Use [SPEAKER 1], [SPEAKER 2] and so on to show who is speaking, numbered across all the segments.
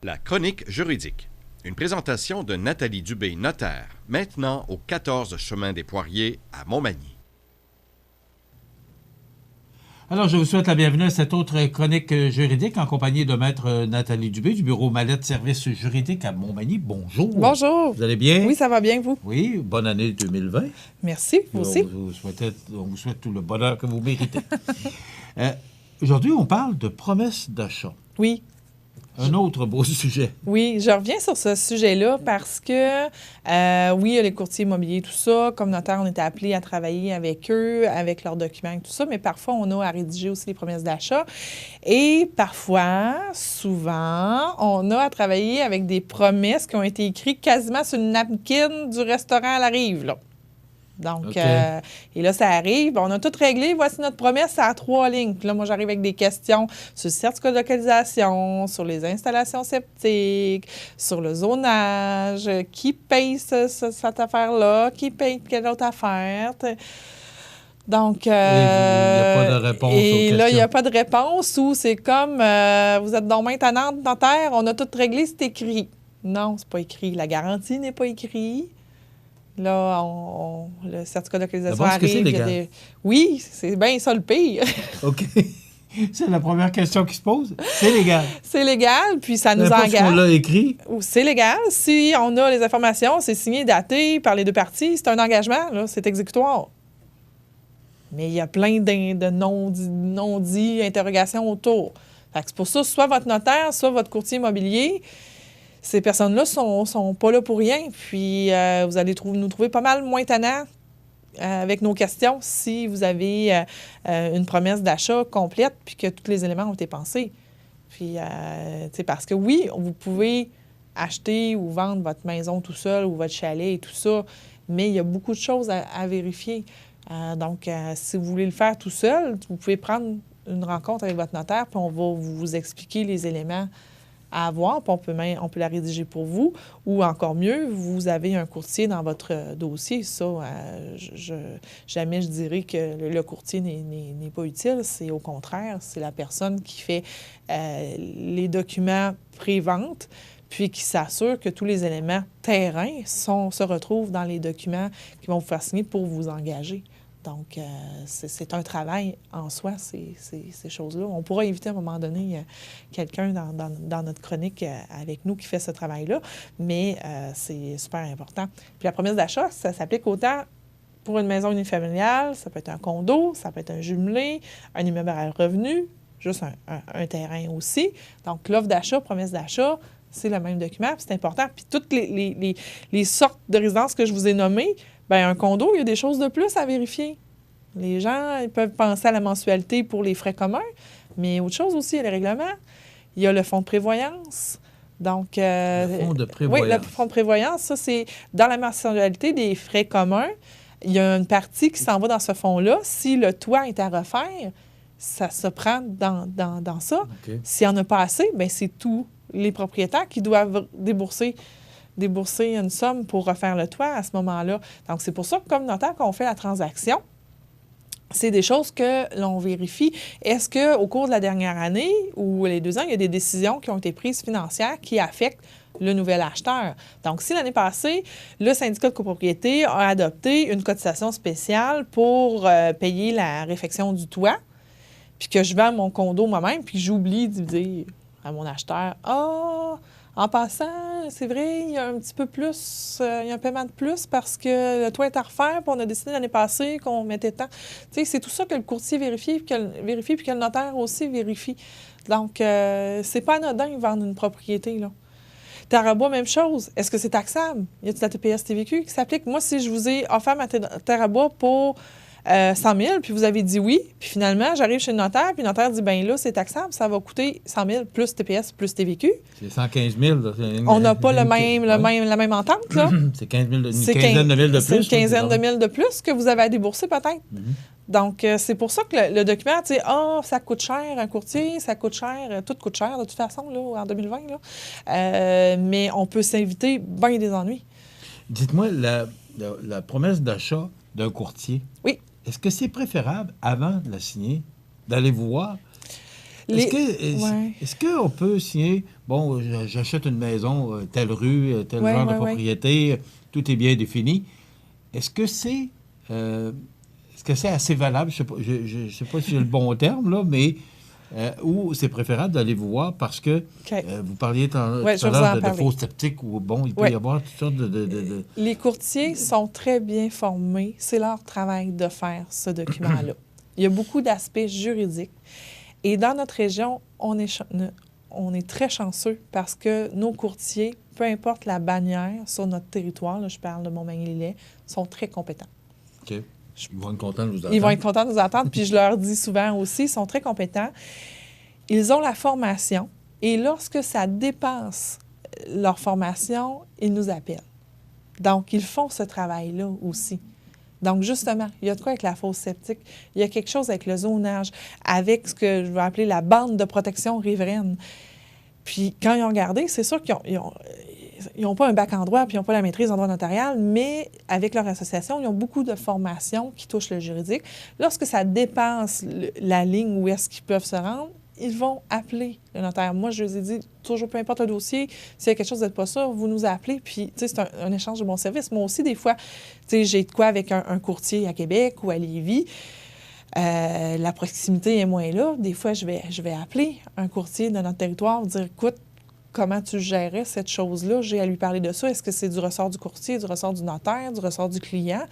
[SPEAKER 1] La chronique juridique. Une présentation de Nathalie Dubé, notaire, maintenant au 14 chemin des Poiriers à Montmagny.
[SPEAKER 2] Alors, je vous souhaite la bienvenue à cette autre chronique juridique en compagnie de Maître Nathalie Dubé du bureau Mallette Services juridiques à Montmagny. Bonjour.
[SPEAKER 3] Bonjour.
[SPEAKER 2] Vous allez bien?
[SPEAKER 3] Oui, ça va bien, vous?
[SPEAKER 2] Oui, bonne année 2020.
[SPEAKER 3] Merci, vous aussi.
[SPEAKER 2] On vous souhaite tout le bonheur que vous méritez. Aujourd'hui, on parle de promesses d'achat.
[SPEAKER 3] Oui.
[SPEAKER 2] Un autre beau sujet.
[SPEAKER 3] Oui, je reviens sur ce sujet-là parce que, oui, il y a les courtiers immobiliers, tout ça. Comme notaire, on était appelés à travailler avec eux, avec leurs documents et tout ça, mais parfois, on a à rédiger aussi les promesses d'achat. Et parfois, souvent, on a à travailler avec des promesses qui ont été écrites quasiment sur une napkin du restaurant à la rive, là. Donc,
[SPEAKER 2] Okay.
[SPEAKER 3] Et là, ça arrive. On a tout réglé. Voici notre promesse, c'est à 3 lignes. Puis là, moi, j'arrive avec des questions sur le certificat de localisation, sur les installations septiques, sur le zonage, qui paye cette affaire-là, qui paye quelle autre affaire. Donc,
[SPEAKER 2] il n'y a pas de réponse aux
[SPEAKER 3] et là, il n'y a
[SPEAKER 2] questions.
[SPEAKER 3] pas de réponse ou c'est comme, vous êtes donc main tannante, notaire, on a tout réglé, c'est écrit. Non, c'est pas écrit. La garantie n'est pas écrite. Là, le certificat de localisation
[SPEAKER 2] D'abord, est-ce que c'est
[SPEAKER 3] arrive.
[SPEAKER 2] légal?
[SPEAKER 3] Oui, c'est bien ça le pire.
[SPEAKER 2] OK. C'est la première question qui se pose. C'est légal.
[SPEAKER 3] C'est légal, puis ça nous
[SPEAKER 2] N'importe ce qu'on
[SPEAKER 3] engage.
[SPEAKER 2] l'a écrit.
[SPEAKER 3] C'est légal. Si on a les informations, c'est signé, daté par les deux parties, c'est un engagement, là, c'est exécutoire. Mais il y a plein de non-dits, interrogations autour. Fait que c'est pour ça, soit votre notaire, soit votre courtier immobilier, ces personnes-là sont pas là pour rien. Puis vous allez nous trouver pas mal moins tannants avec nos questions si vous avez une promesse d'achat complète puis que tous les éléments ont été pensés. Puis, parce que oui, vous pouvez acheter ou vendre votre maison tout seul ou votre chalet et tout ça, mais il y a beaucoup de choses à vérifier. Donc, si vous voulez le faire tout seul, vous pouvez prendre une rencontre avec votre notaire puis on va vous expliquer les éléments à avoir, puis on peut la rédiger pour vous, ou encore mieux, vous avez un courtier dans votre dossier. Ça, jamais je dirais que le courtier n'est pas utile. C'est au contraire, c'est la personne qui fait les documents pré-vente, puis qui s'assure que tous les éléments terrain se retrouvent dans les documents qui vont vous faire signer pour vous engager. Donc, c'est un travail en soi, ces choses-là. On pourra inviter à un moment donné quelqu'un dans notre chronique avec nous qui fait ce travail-là, mais c'est super important. Puis la promesse d'achat, ça s'applique autant pour une maison unifamiliale, ça peut être un condo, ça peut être un jumelé, un immeuble à revenu, juste un terrain aussi. Donc, l'offre d'achat, promesse d'achat, c'est le même document, puis c'est important. Puis toutes les sortes de résidences que je vous ai nommées, bien, un condo, il y a des choses de plus à vérifier. Les gens, ils peuvent penser à la mensualité pour les frais communs, mais autre chose aussi, il y a les règlements. Il y a le fonds de prévoyance. Donc,
[SPEAKER 2] Le fonds de prévoyance.
[SPEAKER 3] Oui, le fonds de prévoyance, ça, c'est dans la mensualité des frais communs. Il y a une partie qui s'en va dans ce fonds-là. Si le toit est à refaire, ça se prend dans ça.
[SPEAKER 2] Okay.
[SPEAKER 3] S'il n'y en a pas assez, bien, c'est tous les propriétaires qui doivent débourser une somme pour refaire le toit à ce moment-là. Donc, c'est pour ça que, comme notaire, quand on fait la transaction, c'est des choses que l'on vérifie. Est-ce qu'au cours de la dernière année ou les 2 ans, il y a des décisions qui ont été prises financières qui affectent le nouvel acheteur? Donc, si l'année passée, le syndicat de copropriété a adopté une cotisation spéciale pour payer la réfection du toit, puis que je vends mon condo moi-même, puis que j'oublie de dire à mon acheteur, « Ah, en passant, c'est vrai, il y a un petit peu plus, il y a un paiement de plus parce que le toit est à refaire, puis on a décidé l'année passée qu'on mettait tant. » Tu sais, c'est tout ça que le courtier vérifie, puis que le notaire aussi vérifie. Donc, c'est pas anodin de vendre une propriété, là. Terre à bois, même chose. Est-ce que c'est taxable? Y a-t-il la TPS TVQ qui s'applique? Moi, si je vous ai offert ma terre à bois pour 100 000, puis vous avez dit oui, puis finalement, j'arrive chez le notaire, puis le notaire dit, bien là, c'est taxable, ça va coûter 100 000 plus TPS plus TVQ.
[SPEAKER 2] C'est 115 000. Là.
[SPEAKER 3] On n'a pas la même entente, là.
[SPEAKER 2] C'est 15 000 une quinzaine de mille de plus.
[SPEAKER 3] C'est une quinzaine de mille de plus que vous avez à débourser, peut-être. Donc, c'est pour ça que le document, tu sais, ça coûte cher, un courtier, ça coûte cher, tout coûte cher, de toute façon, là, en 2020, là. Mais on peut s'inviter bien des ennuis.
[SPEAKER 2] Dites-moi, la promesse d'achat d'un courtier,
[SPEAKER 3] oui.
[SPEAKER 2] Est-ce que c'est préférable, avant de la signer, d'aller vous voir? Est-ce qu'on peut signer, bon, j'achète une maison, telle rue, tel
[SPEAKER 3] Ouais,
[SPEAKER 2] genre de
[SPEAKER 3] ouais, ouais.
[SPEAKER 2] propriété, tout est bien défini. Est-ce que c'est assez valable? Je ne sais pas si j'ai le bon terme, là, mais ou c'est préférable d'aller vous voir parce que
[SPEAKER 3] OK.
[SPEAKER 2] vous parliez tout
[SPEAKER 3] Ouais, je
[SPEAKER 2] à
[SPEAKER 3] vais vous
[SPEAKER 2] l'heure
[SPEAKER 3] en
[SPEAKER 2] de
[SPEAKER 3] parler.
[SPEAKER 2] faux sceptiques ou bon, il peut
[SPEAKER 3] Ouais.
[SPEAKER 2] y avoir toutes sortes de...
[SPEAKER 3] Les courtiers sont très bien formés. C'est leur travail de faire ce document-là. Il y a beaucoup d'aspects juridiques. Et dans notre région, on est très chanceux parce que nos courtiers, peu importe la bannière sur notre territoire, là, je parle de Montmagny-Lillet, sont très compétents.
[SPEAKER 2] OK. Ils vont être contents de vous entendre.
[SPEAKER 3] Ils vont être contents de nous entendre, puis je leur dis souvent aussi, ils sont très compétents. Ils ont la formation et lorsque ça dépasse leur formation, ils nous appellent. Donc, ils font ce travail-là aussi. Donc, justement, il y a de quoi avec la fosse septique. Il y a quelque chose avec le zonage, avec ce que je vais appeler la bande de protection riveraine. Puis, quand ils ont regardé, c'est sûr qu'ils n'ont pas un bac en droit puis ils n'ont pas la maîtrise en droit notarial, mais avec leur association, ils ont beaucoup de formations qui touchent le juridique. Lorsque ça dépasse la ligne où est-ce qu'ils peuvent se rendre, ils vont appeler le notaire. Moi, je leur ai dit, toujours, peu importe le dossier, s'il y a quelque chose d'être pas sûr, vous nous appelez. Puis, tu sais, c'est un échange de bons services. Moi aussi, des fois, tu sais, j'ai de quoi avec un courtier à Québec ou à Lévis. La proximité est moins là. Des fois, je vais appeler un courtier de notre territoire, dire, écoute, comment tu gérais cette chose-là? J'ai à lui parler de ça. Est-ce que c'est du ressort du courtier, du ressort du notaire, du ressort du client?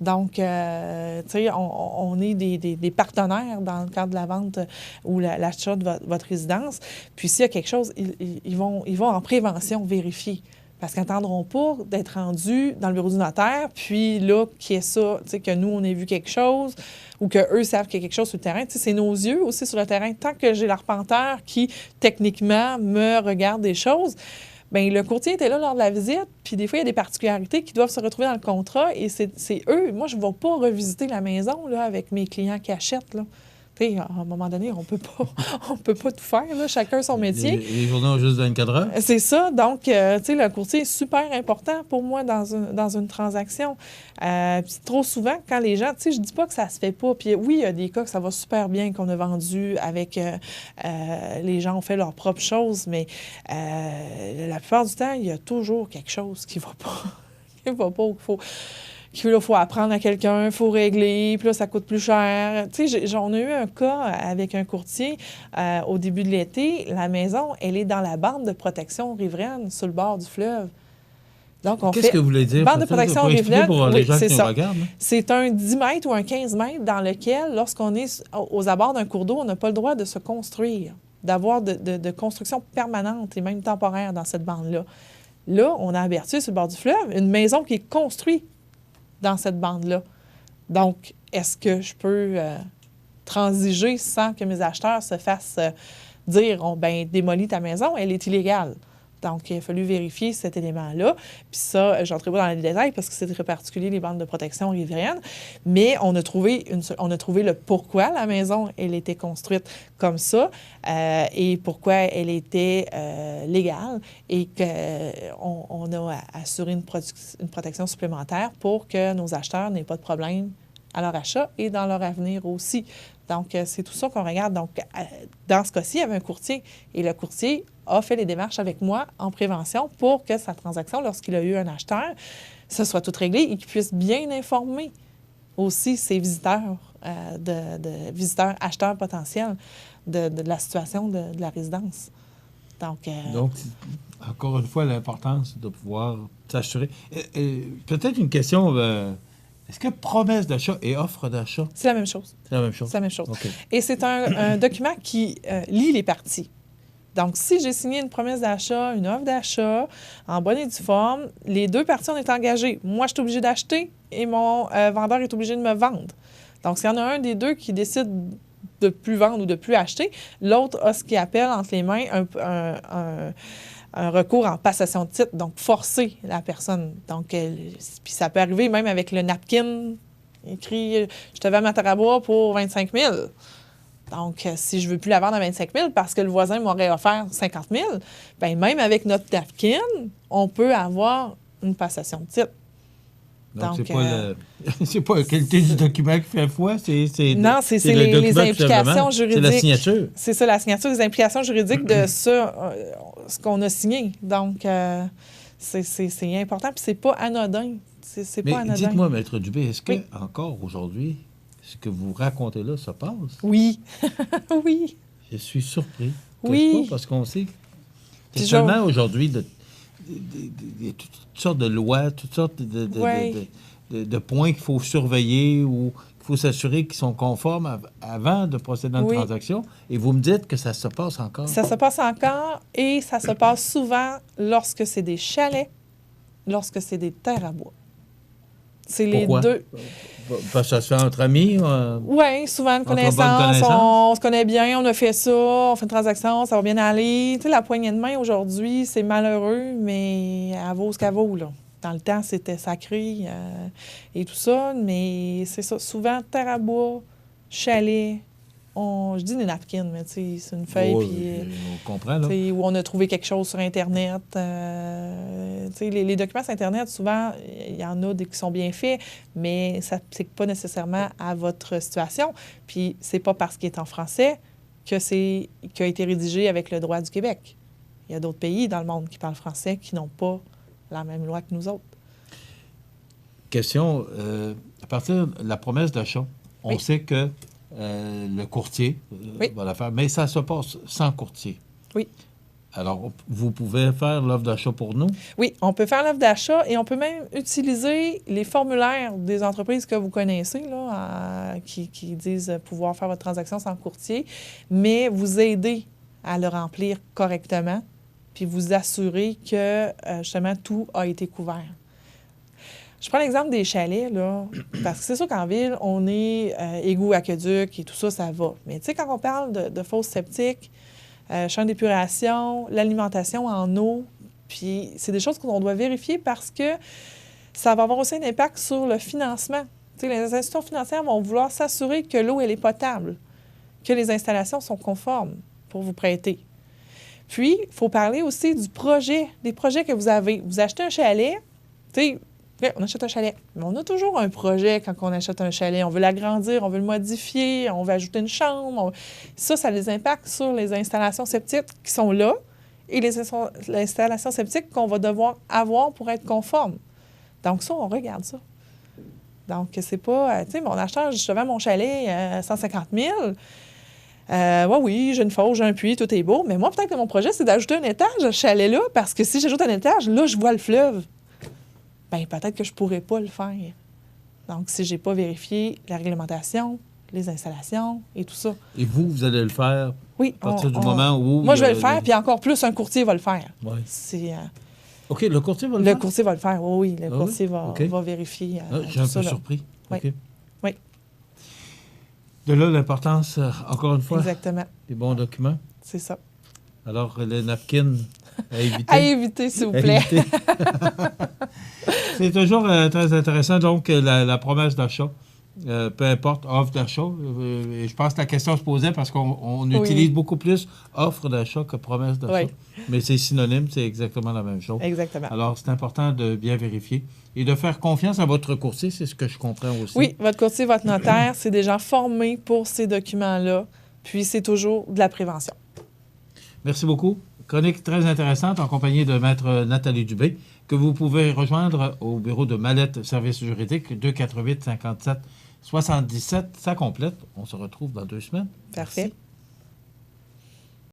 [SPEAKER 3] Donc, tu sais, on est des partenaires dans le cadre de la vente ou l'achat de votre résidence. Puis, s'il y a quelque chose, ils vont en prévention vérifier. Parce qu'ils n'attendront pas d'être rendus dans le bureau du notaire, puis là, qu'il y ait ça, tu sais, que nous, on ait vu quelque chose ou qu'eux savent qu'il y a quelque chose sur le terrain. Tu sais, c'est nos yeux aussi sur le terrain. Tant que j'ai l'arpenteur qui, techniquement, me regarde des choses, bien, le courtier était là lors de la visite, puis des fois, il y a des particularités qui doivent se retrouver dans le contrat, et c'est eux. Moi, je ne vais pas revisiter la maison là, avec mes clients qui achètent, là. Tu sais, à un moment donné, on peut pas tout faire, là, chacun son métier.
[SPEAKER 2] Les journées ont juste 24 heures.
[SPEAKER 3] C'est ça. Donc, tu sais, le courtier est super important pour moi dans une transaction. Puis trop souvent, quand les gens, tu sais, je dis pas que ça se fait pas. Puis oui, il y a des cas que ça va super bien qu'on a vendu avec les gens ont fait leurs propres choses, mais la plupart du temps, il y a toujours quelque chose qui va pas. Qui va pas ou qu'il faut apprendre à quelqu'un, il faut régler, puis là, ça coûte plus cher. Tu sais, on a eu un cas avec un courtier au début de l'été. La maison, elle est dans la bande de protection riveraine, sur le bord du fleuve. Donc,
[SPEAKER 2] Qu'est-ce que vous voulez dire?
[SPEAKER 3] Bande de protection riveraine,
[SPEAKER 2] pour les gens
[SPEAKER 3] c'est
[SPEAKER 2] qui nous
[SPEAKER 3] ça.
[SPEAKER 2] regardent. Hein?
[SPEAKER 3] C'est un 10 mètres ou un 15 mètres dans lequel, lorsqu'on est aux abords d'un cours d'eau, on n'a pas le droit de se construire, d'avoir de construction permanente et même temporaire dans cette bande-là. Là, on a averti sur le bord du fleuve une maison qui est construite dans cette bande-là. Donc, est-ce que je peux transiger sans que mes acheteurs se fassent dire, démolis ta maison, elle est illégale. Donc, il a fallu vérifier cet élément-là. Puis ça, je n'entrerai pas dans les détails parce que c'est très particulier, les bandes de protection riveraines. Mais on a trouvé le pourquoi la maison, elle était construite comme ça et pourquoi elle était légale et qu'on a assuré une protection supplémentaire pour que nos acheteurs n'aient pas de problème à leur achat et dans leur avenir aussi. Donc, c'est tout ça qu'on regarde. Donc, dans ce cas-ci, il y avait un courtier et le courtier a fait les démarches avec moi en prévention pour que sa transaction, lorsqu'il a eu un acheteur, ce soit tout réglé et qu'il puisse bien informer aussi ses visiteurs, visiteurs acheteurs potentiels de la situation de la résidence. Donc,
[SPEAKER 2] encore une fois, l'importance de pouvoir s'assurer. Peut-être une question... Est-ce que promesse d'achat et offre d'achat?
[SPEAKER 3] C'est la même chose.
[SPEAKER 2] C'est la même chose.
[SPEAKER 3] C'est la même chose.
[SPEAKER 2] Okay.
[SPEAKER 3] Et c'est un document qui lie les parties. Donc, si j'ai signé une promesse d'achat, une offre d'achat, en bonne et due forme, les deux parties, on est engagés. Moi, je suis obligée d'acheter et mon vendeur est obligé de me vendre. Donc, s'il y en a un des deux qui décide de plus vendre ou de plus acheter, l'autre a ce qu'il appelle entre les mains un recours en passation de titre, donc forcer la personne. Donc, puis ça peut arriver même avec le napkin écrit « Je te vends ma terre à bois pour 25 000 ». Donc, si je ne veux plus la vendre à 25 000 parce que le voisin m'aurait offert 50 000, bien, même avec notre napkin, on peut avoir une passation de titre.
[SPEAKER 2] Donc,
[SPEAKER 3] Donc,
[SPEAKER 2] c'est pas la qualité du document qui fait foi,
[SPEAKER 3] non, c'est
[SPEAKER 2] le
[SPEAKER 3] les
[SPEAKER 2] document, tout
[SPEAKER 3] implications
[SPEAKER 2] simplement.
[SPEAKER 3] juridiques.
[SPEAKER 2] C'est la signature.
[SPEAKER 3] C'est ça, la signature, les implications juridiques de ça, ce qu'on a signé. Donc, c'est important, puis c'est pas anodin. C'est pas
[SPEAKER 2] Mais
[SPEAKER 3] anodin.
[SPEAKER 2] dites-moi, Maître Dubé, est-ce que
[SPEAKER 3] Oui.
[SPEAKER 2] encore aujourd'hui, ce que vous racontez là se passe?
[SPEAKER 3] Oui. Oui.
[SPEAKER 2] Je suis surpris.
[SPEAKER 3] Oui.
[SPEAKER 2] N'est-ce pas? Parce qu'on sait qu'il y a
[SPEAKER 3] Puis
[SPEAKER 2] tellement aujourd'hui de toutes sortes de lois, toutes sortes
[SPEAKER 3] Ouais.
[SPEAKER 2] de points qu'il faut surveiller ou qu'il faut s'assurer qu'ils sont conformes avant de procéder dans une
[SPEAKER 3] Oui.
[SPEAKER 2] transaction. Et vous me dites que ça se passe encore.
[SPEAKER 3] Ça se passe encore et ça se passe souvent lorsque c'est des chalets, lorsque c'est des terres à bois. C'est les
[SPEAKER 2] Pourquoi?
[SPEAKER 3] deux.
[SPEAKER 2] Parce que ça se fait entre amis?
[SPEAKER 3] Oui, souvent, une
[SPEAKER 2] bonnes
[SPEAKER 3] connaissance,
[SPEAKER 2] connaissances.
[SPEAKER 3] on se connaît bien, on a fait ça, on fait une transaction, ça va bien aller. Tu sais, la poignée de main aujourd'hui, c'est malheureux, mais elle vaut ce qu'elle vaut, là. Dans le temps, c'était sacré et tout ça, mais c'est ça. Souvent, terre à bois, chalet, je dis des napkins, mais tu sais, c'est une feuille,
[SPEAKER 2] Oui,
[SPEAKER 3] puis...
[SPEAKER 2] on comprend, là.
[SPEAKER 3] Où on a trouvé quelque chose sur Internet. Les documents sur Internet, souvent, il y en a des qui sont bien faits, mais ça ne s'applique pas nécessairement à votre situation. Puis, c'est pas parce qu'il est en français qu'il a été rédigé avec le droit du Québec. Il y a d'autres pays dans le monde qui parlent français qui n'ont pas la même loi que nous autres.
[SPEAKER 2] Question, à partir de la promesse d'achat, on
[SPEAKER 3] Oui.
[SPEAKER 2] sait que le courtier
[SPEAKER 3] Oui.
[SPEAKER 2] va la faire, mais ça se passe sans courtier.
[SPEAKER 3] Oui.
[SPEAKER 2] Alors, vous pouvez faire l'offre d'achat pour nous?
[SPEAKER 3] Oui, on peut faire l'offre d'achat et on peut même utiliser les formulaires des entreprises que vous connaissez, là, qui disent pouvoir faire votre transaction sans courtier, mais vous aider à le remplir correctement, puis vous assurer que, justement, tout a été couvert. Je prends l'exemple des chalets, là, parce que c'est sûr qu'en ville, on est égout, aqueduc et tout ça, ça va. Mais tu sais, quand on parle de fosses septiques, champs d'épuration, l'alimentation en eau, puis c'est des choses qu'on doit vérifier parce que ça va avoir aussi un impact sur le financement. Tu sais, les institutions financières vont vouloir s'assurer que l'eau, elle est potable, que les installations sont conformes pour vous prêter. Puis, il faut parler aussi du projet, des projets que vous avez. Vous achetez un chalet, tu sais, on achète un chalet, mais on a toujours un projet quand on achète un chalet. On veut l'agrandir, on veut le modifier, on veut ajouter une chambre. Ça a des impacts sur les installations septiques qui sont là et les installations septiques qu'on va devoir avoir pour être conforme. Donc ça, on regarde ça. Donc, c'est pas... tu sais, mon acheteur, je vends mon chalet à 150 000. Oui, j'ai une fosse, j'ai un puits, tout est beau. Mais moi, peut-être que mon projet, c'est d'ajouter un étage à ce chalet-là, parce que si j'ajoute un étage, là, je vois le fleuve. Bien, peut-être que je ne pourrais pas le faire. Donc, si je n'ai pas vérifié la réglementation, les installations et tout ça.
[SPEAKER 2] Et vous allez le faire
[SPEAKER 3] Oui.
[SPEAKER 2] à partir du moment où...
[SPEAKER 3] Moi, je vais le faire, puis encore plus, un courtier va le faire.
[SPEAKER 2] Oui.
[SPEAKER 3] C'est...
[SPEAKER 2] OK, le courtier va le faire?
[SPEAKER 3] Le courtier va le faire, oui. Le courtier
[SPEAKER 2] oui?
[SPEAKER 3] va vérifier.
[SPEAKER 2] Je suis un peu surpris.
[SPEAKER 3] Oui.
[SPEAKER 2] OK.
[SPEAKER 3] Oui.
[SPEAKER 2] De là, l'importance, encore une fois,
[SPEAKER 3] Exactement.
[SPEAKER 2] des bons documents.
[SPEAKER 3] C'est ça.
[SPEAKER 2] Alors, les napkins à éviter.
[SPEAKER 3] À éviter, s'il vous
[SPEAKER 2] À
[SPEAKER 3] plaît.
[SPEAKER 2] éviter. C'est toujours très intéressant, donc, la promesse d'achat. Peu importe, offre d'achat. Et je pense que la question se posait parce qu'on utilise beaucoup plus offre d'achat que promesse d'achat.
[SPEAKER 3] Oui.
[SPEAKER 2] Mais c'est synonyme, c'est exactement la même chose.
[SPEAKER 3] Exactement.
[SPEAKER 2] Alors, c'est important de bien vérifier et de faire confiance à votre courtier, c'est ce que je comprends aussi.
[SPEAKER 3] Oui, votre courtier, votre notaire, c'est des gens formés pour ces documents-là. Puis, c'est toujours de la prévention.
[SPEAKER 2] Merci beaucoup. Chronique très intéressante en compagnie de Maître Nathalie Dubé, que vous pouvez rejoindre au bureau de Mallette Services juridiques, 248-57-77. Ça complète. On se retrouve dans 2 semaines.
[SPEAKER 3] Parfait.
[SPEAKER 2] Merci.